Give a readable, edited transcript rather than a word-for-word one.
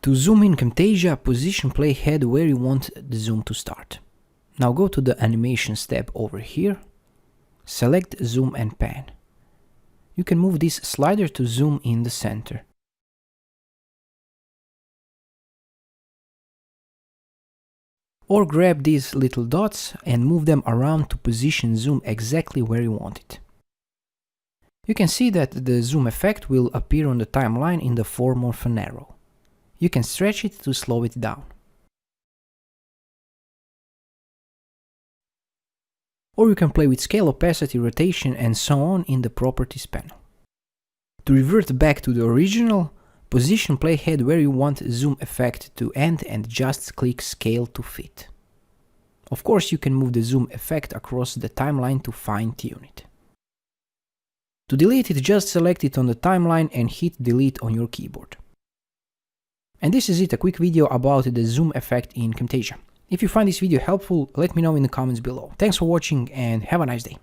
To zoom in Camtasia, position playhead where you want the zoom to start. Now go to the Animations tab over here, select Zoom and Pan. You can move this slider to zoom in the center. Or grab these little dots and move them around to position zoom exactly where you want it. You can see that the zoom effect will appear on the timeline in the form of an arrow. You can stretch it to slow it down. Or you can play with scale, opacity, rotation and so on in the Properties panel. To revert back to the original, position playhead where you want zoom effect to end and just click Scale to fit. Of course, you can move the zoom effect across the timeline to fine-tune it. To delete it, just select it on the timeline and hit Delete on your keyboard. And this is it, a quick video about the zoom effect in Camtasia. If you find this video helpful, let me know in the comments below. Thanks for watching and have a nice day.